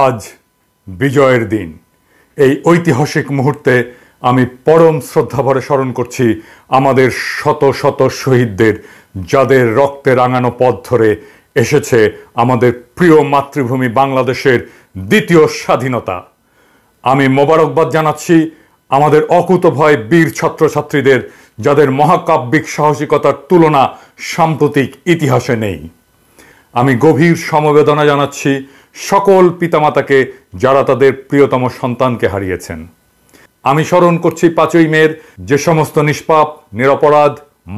আজ বিজয়ের দিন। এই ঐতিহাসিক মুহূর্তে আমি পরম শ্রদ্ধাভরে স্মরণ করছি আমাদের শত শত শহীদদের, যাদের রক্তে রাঙানো পথ ধরে এসেছে আমাদের প্রিয় মাতৃভূমি বাংলাদেশের দ্বিতীয় স্বাধীনতা। আমি মোবারকবাদ জানাচ্ছি আমাদের অকুতভয় বীর ছাত্রছাত্রীদের, যাদের মহাকাব্যিক সাহসিকতার তুলনা সাম্প্রতিক ইতিহাসে নেই। আমি গভীর সমবেদনা জানাচ্ছি সকল পিতামাতাকে, যারা তাদের প্রিয়তম সন্তানকে হারিয়েছেন। আমি স্মরণ করছি 5ই মের যে সমস্ত নিষ্পাপ নিরপরাধ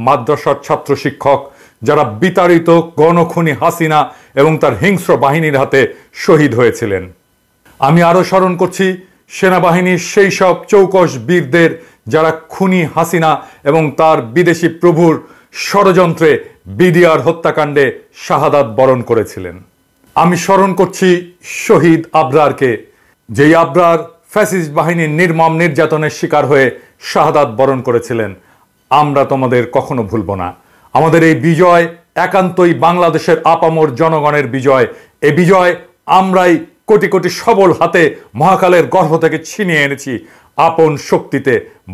মাদ্রাসার ছাত্র শিক্ষক, যারা বিতাড়িত গণখুনি হাসিনা এবং তার হিংস্র বাহিনীর হাতে শহীদ হয়েছিলেন। আমি আরও স্মরণ করছি সেনাবাহিনীর সেই সব চৌকস বীরদের, যারা খুনি হাসিনা এবং তার বিদেশি প্রভুর ষড়যন্ত্রে বিডিআর হত্যাকাণ্ডে শাহাদাত বরণ করেছিলেন। আমি স্মরণ করছি শহীদ আবরারকে, যেই আবরার ফ্যাসিস্ট বাহিনীর নির্মম নির্যাতনের শিকার হয়ে শাহাদাত বরণ করেছিলেন। আমরা তোমাদের কখনো ভুলব না। আমাদের এই বিজয় একান্তই বাংলাদেশের আপামর জনগণের বিজয়। এই বিজয় আমরাই কোটি কোটি সবল হাতে মহাকালের গর্ভ থেকে ছিনিয়ে এনেছি। আপন শক্তিতে,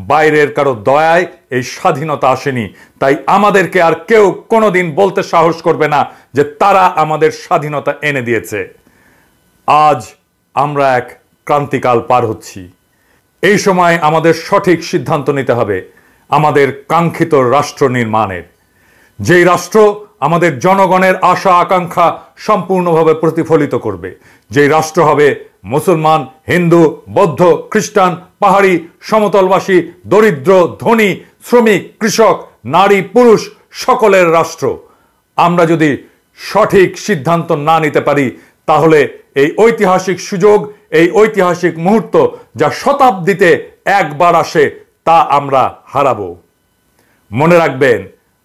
বাইরের কারো দয়ায় এই স্বাধীনতা আসেনি। তাই আমাদেরকে আর কেউ কোনোদিন বলতে সাহস করবে না যে তারা আমাদের স্বাধীনতা এনে দিয়েছে। আজ আমরা এক ক্রান্তিকাল পার হচ্ছি। এই সময় আমাদের সঠিক সিদ্ধান্ত নিতে হবে আমাদের কাঙ্ক্ষিত রাষ্ট্র নির্মাণের, যেই রাষ্ট্র আমাদের জনগণের আশা আকাঙ্ক্ষা সম্পূর্ণভাবে প্রতিফলিত করবে। যেই রাষ্ট্র হবে মুসলমান, হিন্দু, বৌদ্ধ, খ্রিস্টান, পাহাড়ি, সমতলবাসী, দরিদ্র, ধনী, শ্রমিক, কৃষক, নারী, পুরুষ সকলের রাষ্ট্র। আমরা যদি সঠিক সিদ্ধান্ত না নিতে পারি, তাহলে এই ঐতিহাসিক সুযোগ, এই ঐতিহাসিক মুহূর্ত, যা শতাব্দীতে একবার আসে, তা আমরা হারাবো। মনে রাখবেন,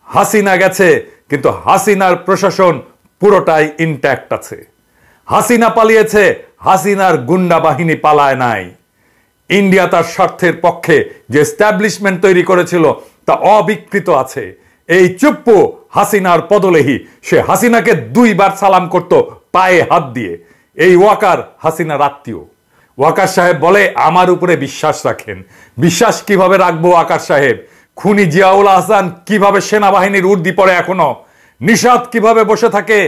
হাসিনা গেছে, কিন্তু হাসিনার প্রশাসন পুরোটাই ইনট্যাক্ট আছে। হাসিনা পালিয়েছে, হাসিনার গুন্ডা বাহিনী পালায় নাই। ইন্ডিয়া তার স্বার্থের পক্ষে যে এস্টাবলিশমেন্ট তৈরি করেছিল তা অবিকৃত আছে। এই চুপ্পু হাসিনার পদলেহী, সে হাসিনাকে 2 বার সালাম করত পায়ে হাত দিয়ে। এই ওয়াকার হাসিনার আত্মীয়। ওয়াকার সাহেব বলে আমার উপরে বিশ্বাস রাখেন। বিশ্বাস কিভাবে রাখবো ওয়াকার সাহেব? খুনি জিয়াউল আহসান কিভাবে সেনাবাহিনীর উর্দি পড়ে এখনো? নিশাত কিভাবে বসে থাকে?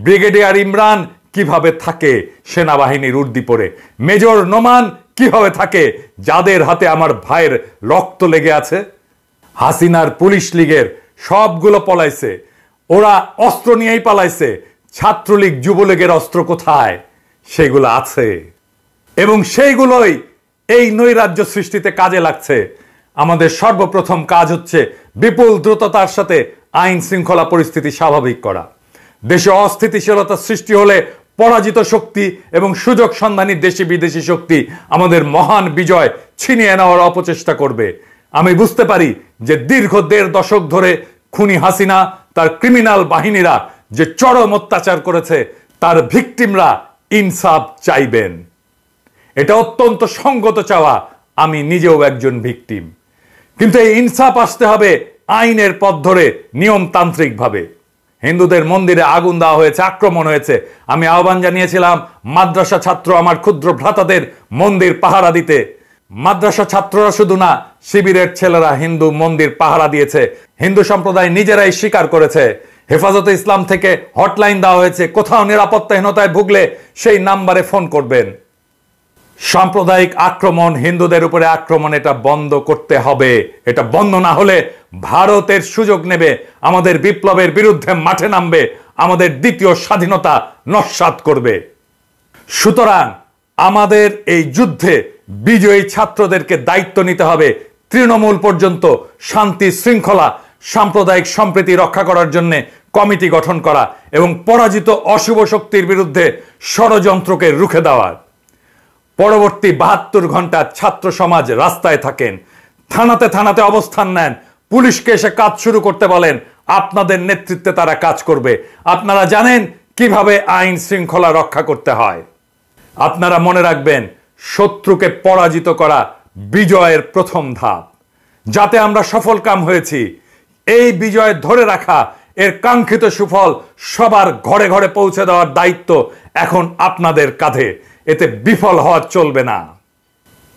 ব্রিগেডিয়ার ইমরান কিভাবে থাকে সেনাবাহিনীর উর্দি পরে? মেজর নোমান কিভাবে থাকে, যাদের হাতে আমার ভাইয়ের রক্ত লেগে আছে? হাসিনার পুলিশ লীগের সবগুলো পলাইছে, ওরা অস্ত্র নিয়েই পালাইছে। ছাত্রলীগ যুবলীগের অস্ত্র কোথায়? সেগুলো আছে, এবং সেইগুলোই এই নৈরাজ্য সৃষ্টিতে কাজে লাগছে। আমাদের সর্বপ্রথম কাজ হচ্ছে বিপুল দ্রুততার সাথে আইন শৃঙ্খলা পরিস্থিতি স্বাভাবিক করা। দেশে অস্থিতিশীলতা সৃষ্টি হলে পরাজিত শক্তি এবং সুযোগ সন্ধানী দেশি বিদেশি শক্তি আমাদের মহান বিজয় ছিনিয়ে নেওয়ার অপচেষ্টা করবে। আমি বুঝতে পারি যে দীর্ঘ 1.5 দশক ধরে খুনি হাসিনা, তার ক্রিমিনাল বাহিনীরা যে চরম অত্যাচার করেছে, তার ভিকটিমরা ইনসাফ চাইবেন। এটা অত্যন্ত সঙ্গত চাওয়া। আমি নিজেও একজন ভিকটিম, কিন্তু এই ইনসাফ আসতে হবে আইনের পথ ধরে, নিয়মতান্ত্রিকভাবে। হিন্দুদের মন্দিরে আগুন দেওয়া হয়েছে, আক্রমণ হয়েছে। আমি আহ্বান জানিয়েছিলাম মাদ্রাসা ছাত্র আমার ক্ষুদ্র ভ্রাতাদের মন্দির পাহারা দিতে। মাদ্রাসা ছাত্ররা শুধু না, শিবিরের ছেলেরা হিন্দু মন্দির পাহারা দিয়েছে। হিন্দু সম্প্রদায় নিজেরাই স্বীকার করেছে। হেফাজতে ইসলাম থেকে হটলাইন দেওয়া হয়েছে, কোথাও নিরাপত্তাহীনতায় ভুগলে সেই নাম্বারে ফোন করবেন। সাম্প্রদায়িক আক্রমণ, হিন্দুদের উপরে আক্রমণ, এটা বন্ধ করতে হবে। এটা বন্ধ না হলে ভারতের সুযোগ নেবে, আমাদের বিপ্লবের বিরুদ্ধে মাঠে নামবে, আমাদের দ্বিতীয় স্বাধীনতা নস্যাৎ করবে। সুতরাং আমাদের এই যুদ্ধে বিজয়ী ছাত্রদেরকে দায়িত্ব নিতে হবে তৃণমূল পর্যন্ত শান্তি শৃঙ্খলা সাম্প্রদায়িক সম্প্রীতি রক্ষা করার জন্য কমিটি গঠন করা এবং পরাজিত অশুভ শক্তির বিরুদ্ধে ষড়যন্ত্রকে রুখে দেওয়ার। পরবর্তী 72 ঘন্টা ছাত্র সমাজ রাস্তায় থাকেন, থানাতে থানাতে অবস্থান নেন, পুলিশকে এসে কাজ শুরু করতে বলেন, আপনাদের নেতৃত্বে তারা কাজ করবে। আপনারা জানেন কিভাবে আইন শৃঙ্খলা রক্ষা করতে হয়। আপনারা মনে রাখবেন, শত্রুকে পরাজিত করা বিজয়ের প্রথম ধাপ। যাতে আমরা সফলকাম হয়েছি, এই বিজয় ধরে রাখা, এর কাঙ্ক্ষিত সুফল সবার ঘরে ঘরে পৌঁছে দেওয়ার দায়িত্ব এখন আপনাদের কাঁধে। এতে বিফল হওয়া চলবে না।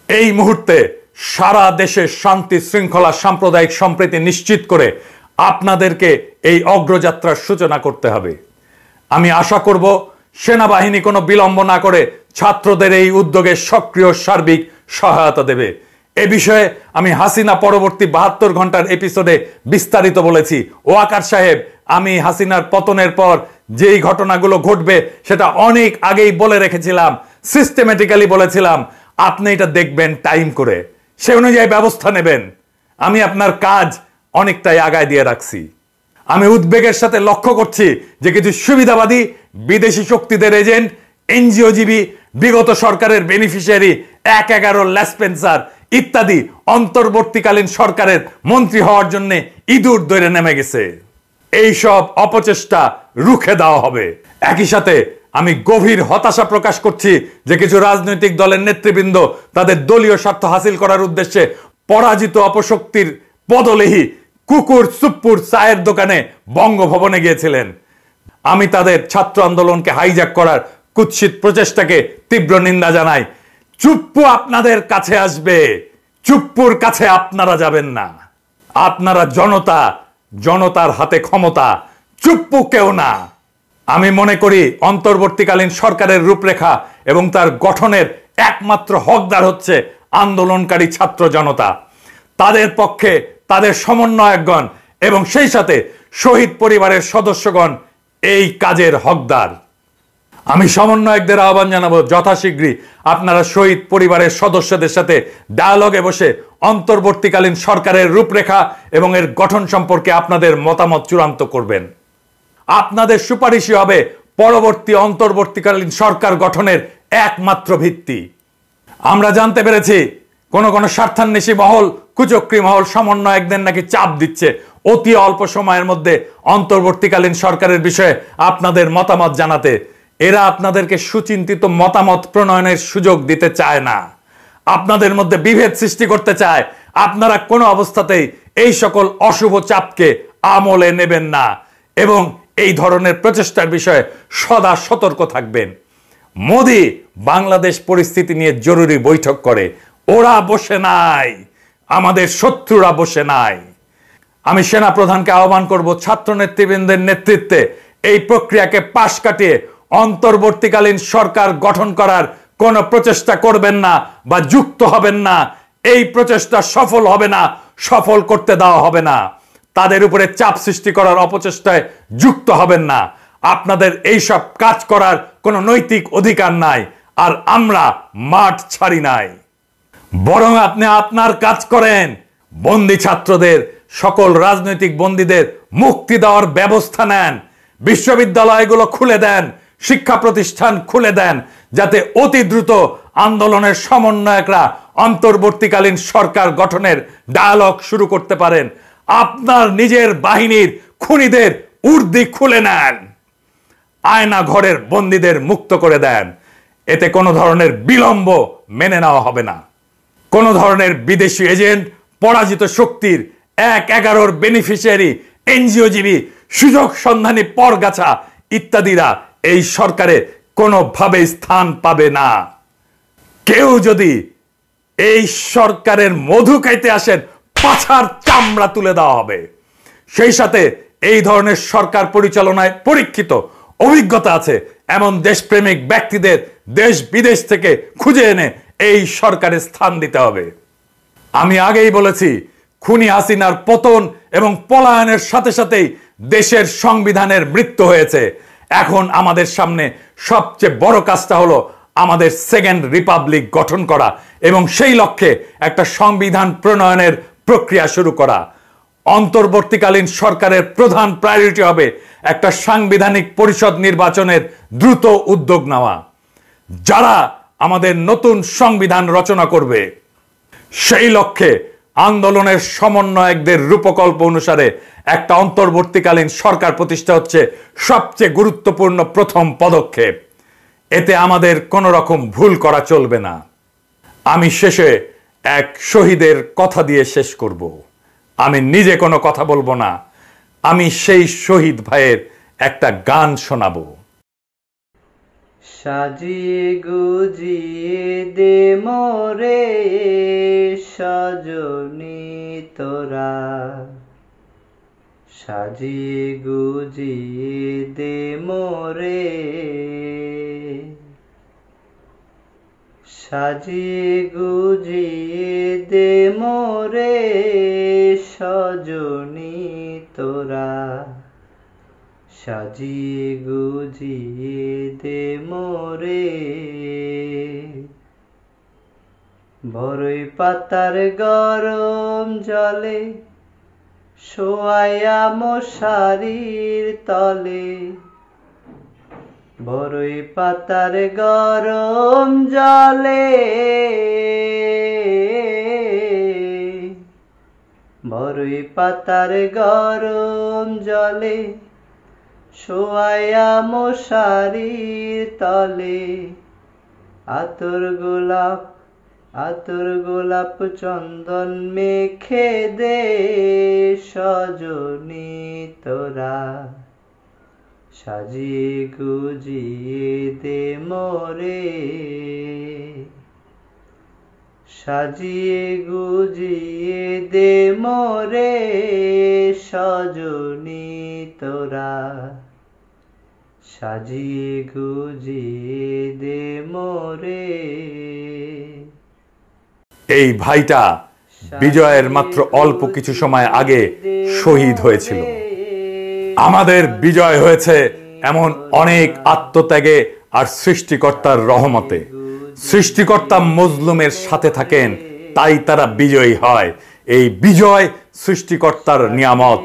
এই মুহূর্তে সারা দেশে শান্তি শৃঙ্খলা সাম্প্রদায়িক সম্প্রীতি নিশ্চিত করে আপনাদেরকে এই অগ্রযাত্রার সূচনা করতে হবে। আমি আশা করব সেনাবাহিনী কোনো বিলম্ব না করে ছাত্রদের এই উদ্যোগে সক্রিয় সার্বিক সহায়তা দেবে। এ বিষয়ে আমি হাসিনা পরবর্তী 72 ঘন্টার এপিসোডে বিস্তারিত বলেছি। ওয়াকার সাহেব, আমি হাসিনার পতনের পর যেই ঘটনাগুলো ঘটবে সেটা অনেক আগেই বলে রেখেছিলাম, সিস্টেমেটিক্যালি বলেছিলাম। আপনি এটা দেখবেন টাইম করে, সে অনুযায়ী ব্যবস্থা নেবেন। আমি আপনার কাজ অনেকটাই আগায় দিয়ে রাখছি। আমি উদ্বেগের সাথে লক্ষ্য করছি যে কিছু সুবিধাবাদী বিদেশি শক্তিদের এজেন্ট, এনজিওজীবী, বিগত সরকারের বেনিফিশিয়ারি 1-11 ল্যাসপেন্সার ইত্যাদি অন্তর্বর্তীকালীন সরকারের মন্ত্রী হওয়ার জন্য ইঁদুর দৌড়ে নেমে গেছে। এই সব অপচেষ্টা রুখে দেওয়া হবে। একই সাথে আমি গভীর হতাশা প্রকাশ করছি যে কিছু রাজনৈতিক দলের নেতৃবৃন্দ তাদের দলীয় স্বার্থ হাসিল করার উদ্দেশ্যে পরাজিত অপশক্তির পদলেহী কুকুর সুপ্পুর চায়ের দোকানে বঙ্গভবনে গিয়েছিলেন। আমি তাদের ছাত্র আন্দোলনকে হাইজ্যাক করার কুৎসিত প্রচেষ্টাকে তীব্র নিন্দা জানাই। চুপ্পু আপনাদের কাছে আসবে, চুপ্পুর কাছে আপনারা যাবেন না। আপনারা জনতা, জনতার হাতে ক্ষমতা, চুপ্পু কেউ না। আমি মনে করি অন্তর্বর্তীকালীন সরকারের রূপরেখা এবং তার গঠনের একমাত্র হকদার হচ্ছে আন্দোলনকারী ছাত্র জনতা। তাদের পক্ষে তাদের সমন্বয়কগণ এবং সেই সাথে শহীদ পরিবারের সদস্যগণ এই কাজের হকদার। আমি সমন্বয়কদের আহ্বান জানাবো, যথাশীঘ্রই আপনারা শহীদ পরিবারের সদস্যদের সাথে ডায়ালগে বসে অন্তর্বর্তীকালীন সরকারের রূপরেখা এবং এর গঠন সম্পর্কে আপনাদের মতামত চূড়ান্ত করবেন। আপনাদের সুপারিশই হবে পরবর্তী অন্তর্বর্তীকালীন সরকার গঠনের একমাত্র ভিত্তি। আমরা জানতে পেরেছি কোন স্বার্থান্বেষী মহল, কুচক্রী মহল সমন্বয়কদের নাকি চাপ দিচ্ছে অতি অল্প সময়ের মধ্যে অন্তর্বর্তীকালীন সরকারের বিষয়ে আপনাদের মতামত জানাতে। এরা আপনাদেরকে সুচিন্তিত মতামত প্রণয়নের সুযোগ দিতে চায় না, আপনাদের মধ্যে বিভেদ সৃষ্টি করতে চায়। আপনারা কোনো অবস্থাতেই এই সকল অশুভ চাপকে আমলে নেবেন না এবং এই ধরনের প্রচেষ্টার বিষয়ে সদা সতর্ক থাকবেন। মোদি বাংলাদেশ পরিস্থিতি নিয়ে জরুরি বৈঠক করে, ওরা বসে নাই, আমাদের শত্রুরা বসে নাই। আমি সেনা প্রধানকে আহ্বান করব, ছাত্র নেতৃবৃন্দের নেতৃত্বে এই প্রক্রিয়াকে পাশ কাটিয়ে অন্তর্বর্তীকালীন সরকার গঠন করার কোন প্রচেষ্টা করবেন না বা যুক্ত হবেন না। এই প্রচেষ্টা সফল হবে না, সফল করতে দেওয়া হবে না। তাদের উপরে চাপ সৃষ্টি করার অপচেষ্টায় যুক্ত হবেন না। আপনাদের এই সব কাজ করার কোনো নৈতিক অধিকার নাই, আর আমরা মাঠ ছাড়ি নাই। বরং আপনি আপনার কাজ করেন, বন্দী ছাত্রদের, সকল রাজনৈতিক বন্দীদের মুক্তি দেওয়ার ব্যবস্থা নেন, বিশ্ববিদ্যালয়গুলো খুলে দেন, শিক্ষা প্রতিষ্ঠান খুলে দেন, যাতে অতি দ্রুত আন্দোলনের সমন্বয়করা অন্তর্বর্তীকালীন সরকার গঠনের ডায়ালগ শুরু করতে পারেন। আপনার নিজের বাহিনীর খুনিদের উর্দি খুলে নেন, আয়না ঘরের বন্দীদের মুক্ত করে দেন। এতে কোনো ধরনের বিলম্ব মেনে নেওয়া হবে না। কোনো ধরনের বিদেশি এজেন্ট, পরাজিত শক্তির 1-11 বেনিফিশিয়ারি, এনজিওজীবী, সুযোগ সন্ধানী পরগাছা ইত্যাদিরা এই সরকারে কোনোভাবে স্থান পাবে না। কেউ যদি এই সরকারের মধু খাইতে আসেন, পাছার চামড়া তুলে দেওয়া হবে। সেই সাথে এই ধরনের সরকার পরিচালনায় পরীক্ষিত অভিজ্ঞতা আছে এমন দেশপ্রেমিক ব্যক্তিদের দেশ বিদেশ থেকে খুঁজে এনে এই সরকারে স্থান দিতে হবে। আমি আগেই বলেছি, খুনি হাসিনার পতন এবং পলায়নের সাথে সাথেই দেশের সংবিধানের মৃত্যু হয়েছে। এখন আমাদের সামনে সবচেয়ে বড় কাজটা হলো আমাদের সেকেন্ড রিপাবলিক গঠন করা এবং সেই লক্ষ্যে একটা সংবিধান প্রণয়নের প্রক্রিয়া শুরু করা। অন্তর্বর্তীকালীন সরকারের প্রধান প্রায়োরিটি হবে একটা সাংবিধানিক পরিষদ নির্বাচনের দ্রুত উদ্যোগ নেওয়া, যারা আমাদের নতুন সংবিধান রচনা করবে। সেই লক্ষ্যে আন্দোলনের সমন্বয়কদের রূপকল্প অনুসারে একটা অন্তর্বর্তীকালীন সরকার প্রতিষ্ঠা হচ্ছে সবচেয়ে গুরুত্বপূর্ণ প্রথম পদক্ষেপ। এতে আমাদের কোনো রকম ভুল করা চলবে না। আমি শেষে এক শহীদের কথা দিয়ে শেষ করব। আমি নিজে কোনো কথা বলবো না, আমি সেই শহীদ ভাইয়ের একটা গান শোনাবো। সাজিয়ে গুজিয়ে দে মোরে সজনী তোরা, সাজিয়ে গুজিয়ে দে মোরে, সাজিয়ে গুজিয়ে দে মোরে সজনী তোরা, সাজিয়ে গুজিয়ে দে মোরে। বরই পাতার গরম জলে শোয়াইয়া মশারির তলে, বরই পাতার গরম জলে, বরই পাতার গরম জলে শোয়াইয়া মশারির তলে, আতর গোলাপ চন্দন মেখে দে সজনী তোরা, সাজিয়ে গুজিয়ে দে মোরে, সাজিয়ে গুজিয়ে দে মোরে সজনী তোরা, সাজিয়ে গুজিয়ে দে মোরে। এই ভাইটা বিজয়ের মাত্র অল্প কিছু সময় আগে শহীদ হয়েছিল। আমাদের বিজয় হয়েছে এমন অনেক আত্মত্যাগে আর সৃষ্টিকর্তার রহমতে। সৃষ্টিকর্তা মজলুমের সাথে থাকেন, তাই তারা বিজয়ী হয়। এই বিজয় সৃষ্টিকর্তার নিয়ামত।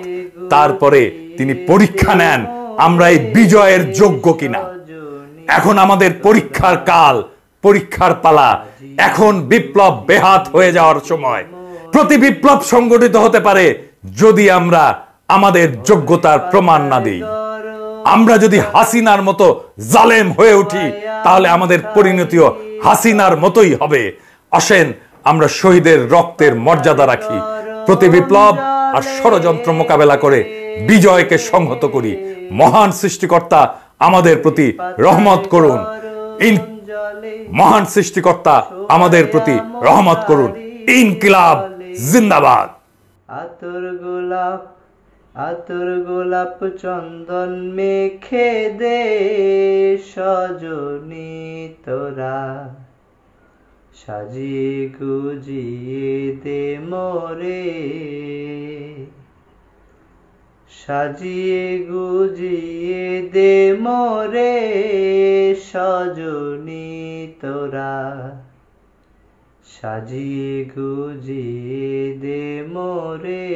তারপরে তিনি পরীক্ষা নেন আমরা এই বিজয়ের যোগ্য কিনা। এখন আমাদের পরীক্ষার কাল, পরীক্ষার পালা। এখন বিপ্লব বেহাত হয়ে যাওয়ার সময়। প্রতি বিপ্লব সংগঠিত হতে পারে যদি আমরা আমাদের যোগ্যতার প্রমাণ না দিই। আমরা যদি হাসিনার মতো জালেম হয়ে উঠি, তাহলে আমাদের পরিণতিও হাসিনার মতোই হবে। আসেন আমরা শহীদের রক্তের মর্যাদা রাখি, প্রতি বিপ্লব আর ষড়যন্ত্র মোকাবেলা করে বিজয়কে সংহত করি। মহান সৃষ্টিকর্তা আমাদের প্রতি রহমত করুন। মহান সৃষ্টিকর্তা আমাদের প্রতি রহমত করুন। ইনকিলাব জিন্দাবাদ। আতর গোলাপ চন্দন মেখে দে সজনী তোরা, সাজিয়ে গুজিয়ে দে মোরে, সাজিয়ে গুজিয়ে দে মোরে সজনী তোরা, সাজিয়ে গুজিয়ে দে মোরে।